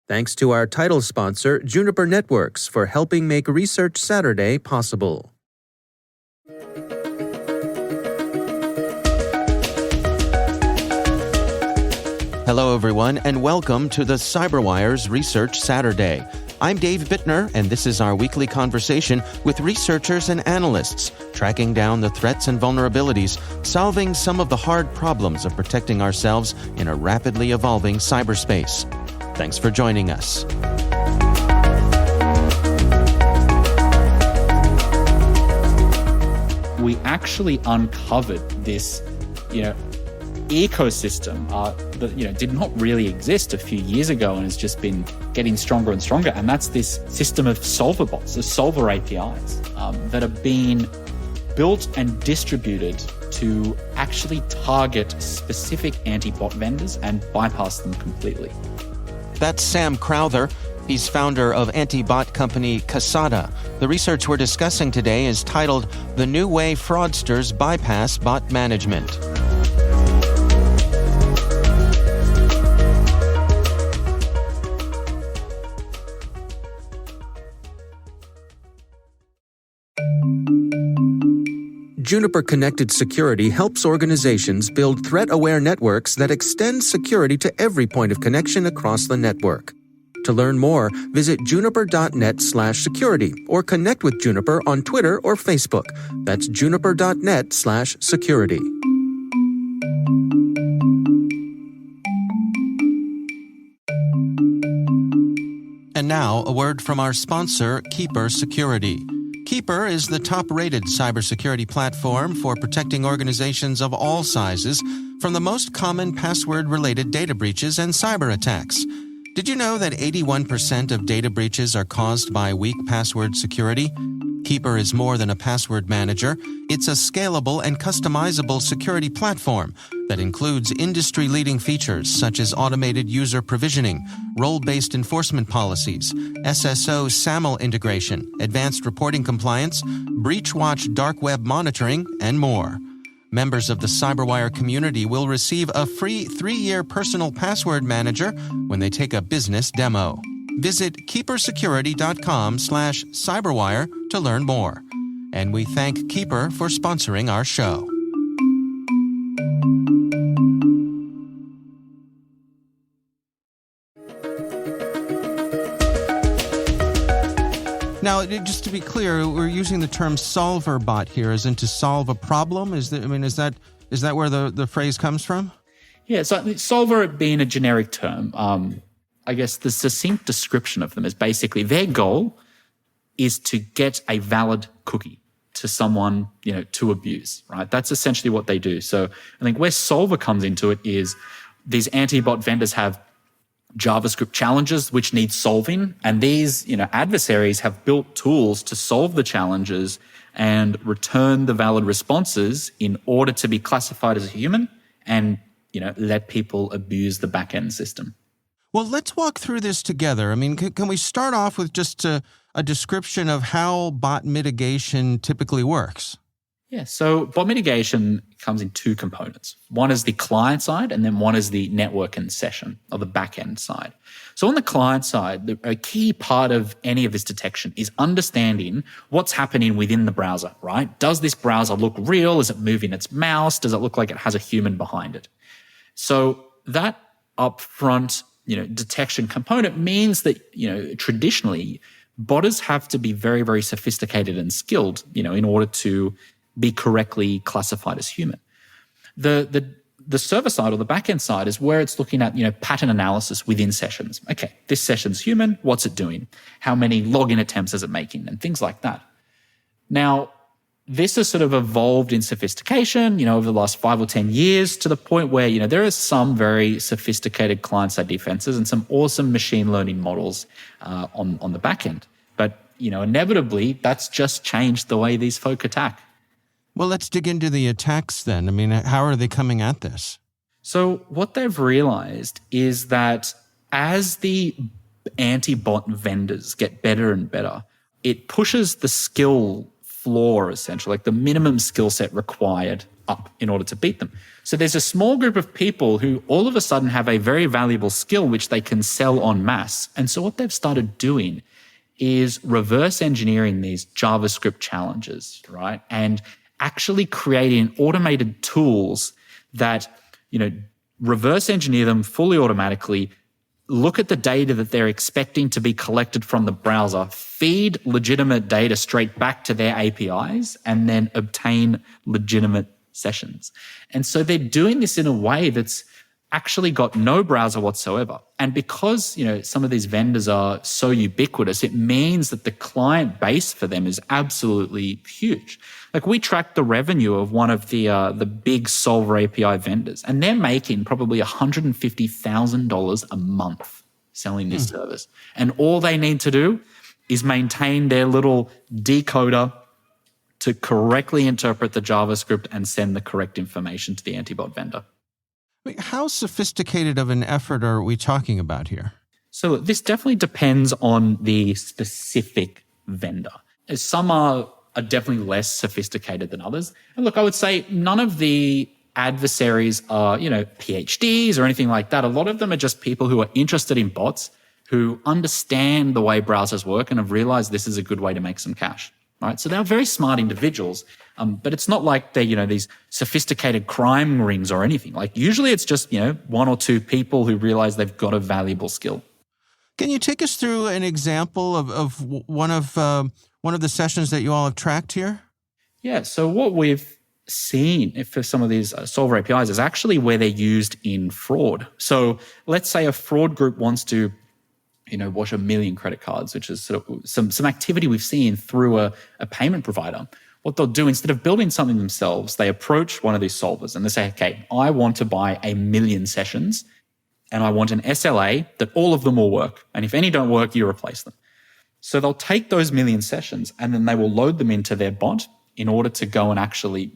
Thanks to our title sponsor, Juniper Networks, for helping make Research Saturday possible. Hello, everyone, and welcome to the CyberWire's Research Saturday. I'm Dave Bittner, and this is our weekly conversation with researchers and analysts, tracking down the threats and vulnerabilities, solving some of the hard problems of protecting ourselves in a rapidly evolving cyberspace. Thanks for joining us. We actually uncovered this, ecosystem that did not really exist a few years ago and has just been getting stronger and stronger. And that's this system of solver bots, the solver APIs that are being built and distributed to actually target specific anti-bot vendors and bypass them completely. That's Sam Crowther. He's founder of anti-bot company Kasada. The research we're discussing today is titled "The New Way Fraudsters Bypass Bot Management." Juniper Connected Security helps organizations build threat-aware networks that extend security to every point of connection across the network. To learn more, visit juniper.net/security or connect with Juniper on Twitter or Facebook. That's juniper.net/security. And now, a word from our sponsor, Keeper Security. Keeper is the top-rated cybersecurity platform for protecting organizations of all sizes from the most common password-related data breaches and cyber attacks. Did you know that 81% of data breaches are caused by weak password security? Keeper is more than a password manager. It's a scalable and customizable security platform that includes industry-leading features such as automated user provisioning, role-based enforcement policies, SSO SAML integration, advanced reporting compliance, BreachWatch dark web monitoring, and more. Members of the CyberWire community will receive a free 3-year personal password manager when they take a business demo. Visit keepersecurity.com/cyberwire to learn more. And we thank Keeper for sponsoring our show. Now, just to be clear, we're using the term solver bot here as in to solve a problem. Is that where the phrase comes from? Yeah, so solver being a generic term, I guess the succinct description of them is basically their goal is to get a valid cookie to someone, to abuse, right? That's essentially what they do. So I think where solver comes into it is these anti-bot vendors have JavaScript challenges which need solving, and these adversaries have built tools to solve the challenges and return the valid responses in order to be classified as a human and let people abuse the back-end system. Well, let's walk through this together. I mean, can we start off with just a description of how bot mitigation typically works? Yeah, so bot mitigation comes in two components. One is the client side, and then one is the network and session, or the back-end side. So on the client side, a key part of any of this detection is understanding what's happening within the browser, right? Does this browser look real? Is it moving its mouse? Does it look like it has a human behind it? So that upfront detection component means that, traditionally, botters have to be very, very sophisticated and skilled, in order to be correctly classified as human. The server side or the backend side is where it's looking at, pattern analysis within sessions. Okay, this session's human. What's it doing? How many login attempts is it making? And things like that. Now, this has sort of evolved in sophistication, over the last 5 or 10 years to the point where, there are some very sophisticated client-side defenses and some awesome machine learning models on the back end. But, inevitably, that's just changed the way these folk attack. Well, let's dig into the attacks then. I mean, how are they coming at this? So what they've realized is that as the anti-bot vendors get better and better, it pushes the skill floor, essentially, like the minimum skill set required up in order to beat them. So there's a small group of people who all of a sudden have a very valuable skill which they can sell en masse. And so what they've started doing is reverse engineering these JavaScript challenges, right? And actually creating automated tools that, reverse engineer them fully automatically, look at the data that they're expecting to be collected from the browser, feed legitimate data straight back to their APIs, and then obtain legitimate sessions. And so they're doing this in a way that's actually got no browser whatsoever. And because, some of these vendors are so ubiquitous, it means that the client base for them is absolutely huge. Like, we track the revenue of one of the big Solver API vendors, and they're making probably $150,000 a month selling this service. And all they need to do is maintain their little decoder to correctly interpret the JavaScript and send the correct information to the anti-bot vendor. How sophisticated of an effort are we talking about here? So this definitely depends on the specific vendor. Some are definitely less sophisticated than others. And look, I would say none of the adversaries are, PhDs or anything like that. A lot of them are just people who are interested in bots, who understand the way browsers work and have realized this is a good way to make some cash. Right? So they're very smart individuals, but it's not like they're, these sophisticated crime rings or anything. Like, usually it's just, one or two people who realize they've got a valuable skill. Can you take us through an example of one of the sessions that you all have tracked here? Yeah. So what we've seen for some of these Solver APIs is actually where they're used in fraud. So let's say a fraud group wants to wash 1 million credit cards, which is sort of some activity we've seen through a payment provider. What they'll do, instead of building something themselves, they approach one of these solvers and they say, okay, I want to buy 1 million sessions and I want an SLA that all of them will work. And if any don't work, you replace them. So they'll take those 1 million sessions and then they will load them into their bot in order to go and actually,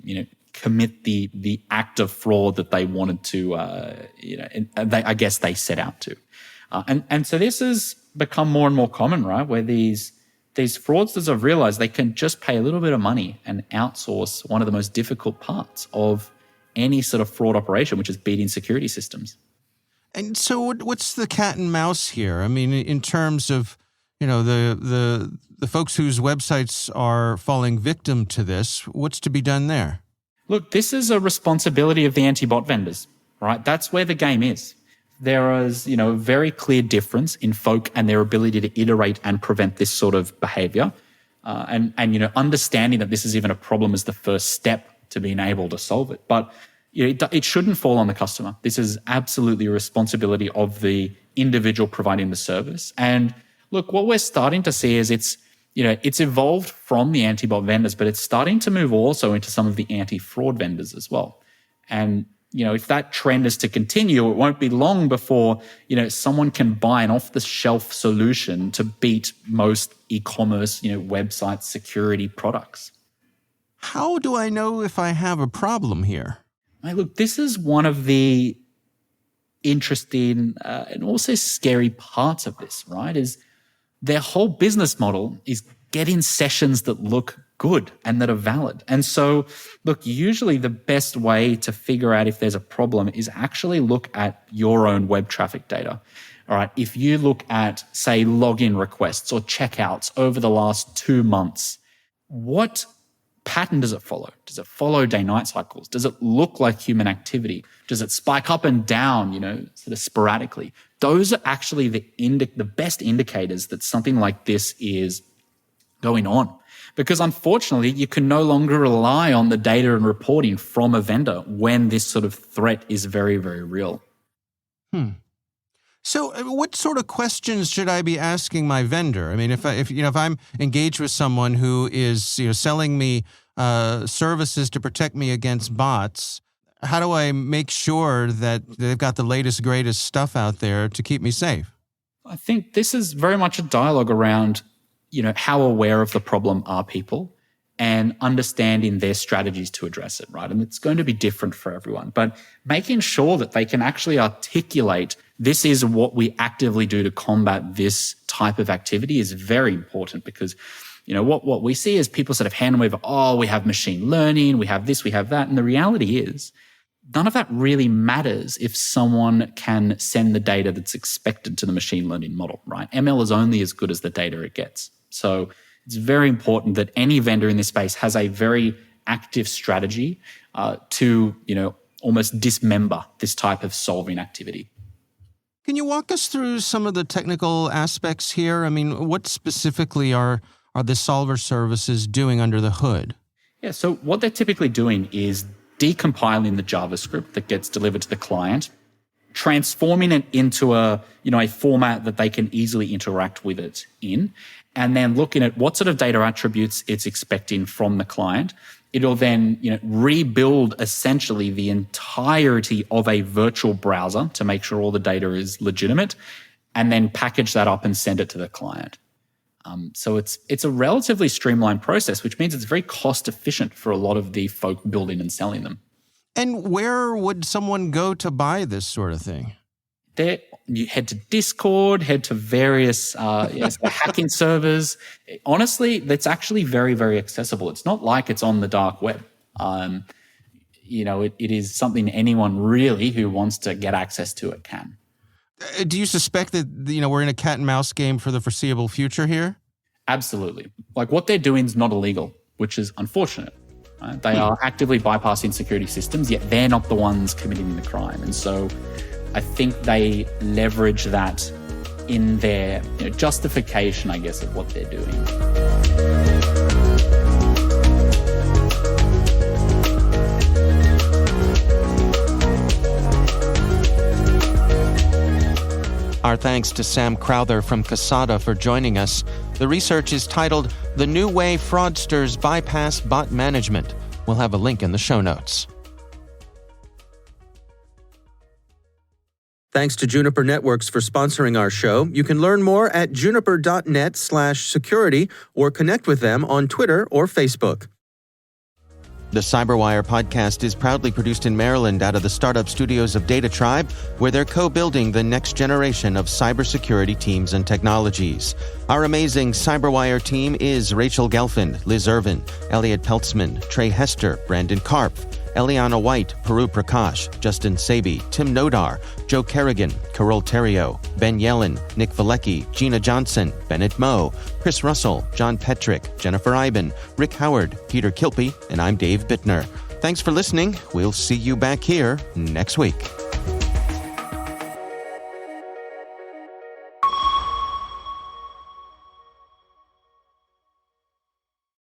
commit the act of fraud that they wanted to, I guess they set out to. And so this has become more and more common, right? Where these fraudsters have realized they can just pay a little bit of money and outsource one of the most difficult parts of any sort of fraud operation, which is beating security systems. And so what's the cat and mouse here? I mean, in terms of, the folks whose websites are falling victim to this, what's to be done there? Look, this is a responsibility of the anti-bot vendors, right? That's where the game is. There is, a very clear difference in folk and their ability to iterate and prevent this sort of behavior. And understanding that this is even a problem is the first step to being able to solve it. But it shouldn't fall on the customer. This is absolutely a responsibility of the individual providing the service. And look, what we're starting to see is it's evolved from the anti-bot vendors, but it's starting to move also into some of the anti-fraud vendors as well. And if that trend is to continue, it won't be long before, someone can buy an off-the-shelf solution to beat most e-commerce, website security products. How do I know if I have a problem here? Look, this is one of the interesting and also scary parts of this, right? Is their whole business model is getting sessions that look good and that are valid. And so, look, usually the best way to figure out if there's a problem is actually look at your own web traffic data. All right. If you look at, say, login requests or checkouts over the last 2 months, what pattern does it follow? Does it follow day-night cycles? Does it look like human activity? Does it spike up and down, sort of sporadically? Those are actually the best indicators that something like this is going on. Because unfortunately, you can no longer rely on the data and reporting from a vendor when this sort of threat is very, very real. So what sort of questions should I be asking my vendor? I mean, if I'm engaged with someone who is selling me services to protect me against bots, how do I make sure that they've got the latest, greatest stuff out there to keep me safe? I think this is very much a dialogue around, how aware of the problem are people and understanding their strategies to address it, right? And it's going to be different for everyone, but making sure that they can actually articulate this is what we actively do to combat this type of activity is very important because, what we see is people sort of hand wave, we have machine learning, we have this, we have that. And the reality is none of that really matters if someone can send the data that's expected to the machine learning model, right? ML is only as good as the data it gets. So it's very important that any vendor in this space has a very active strategy to, almost dismember this type of solving activity. Can you walk us through some of the technical aspects here? I mean, what specifically are the solver services doing under the hood? Yeah, so what they're typically doing is decompiling the JavaScript that gets delivered to the client, transforming it into a format that they can easily interact with it in, and then looking at what sort of data attributes it's expecting from the client. It'll then rebuild essentially the entirety of a virtual browser to make sure all the data is legitimate, and then package that up and send it to the client. So it's a relatively streamlined process, which means it's very cost efficient for a lot of the folk building and selling them. And where would someone go to buy this sort of thing? You head to Discord, head to various hacking servers. Honestly, that's actually very, very accessible. It's not like it's on the dark web. It is something anyone really who wants to get access to it can. Do you suspect that, we're in a cat and mouse game for the foreseeable future here? Absolutely. Like, what they're doing is not illegal, which is unfortunate. Right? They are actively bypassing security systems, yet they're not the ones committing the crime. And so I think they leverage that in their justification, I guess, of what they're doing. Our thanks to Sam Crowther from Kasada for joining us. The research is titled The New Way Fraudsters Bypass Bot Management. We'll have a link in the show notes. Thanks to Juniper Networks for sponsoring our show. You can learn more at juniper.net/security or connect with them on Twitter or Facebook. The CyberWire podcast is proudly produced in Maryland out of the startup studios of Data Tribe, where they're co-building the next generation of cybersecurity teams and technologies. Our amazing CyberWire team is Rachel Gelfand, Liz Irvin, Elliot Peltzman, Trey Hester, Brandon Karpf, Eliana White, Paru Prakash, Justin Sabi, Tim Nodar, Joe Kerrigan, Carol Terrio, Ben Yellen, Nick Valecki, Gina Johnson, Bennett Moe, Chris Russell, John Petrick, Jennifer Iben, Rick Howard, Peter Kilpie, and I'm Dave Bittner. Thanks for listening. We'll see you back here next week.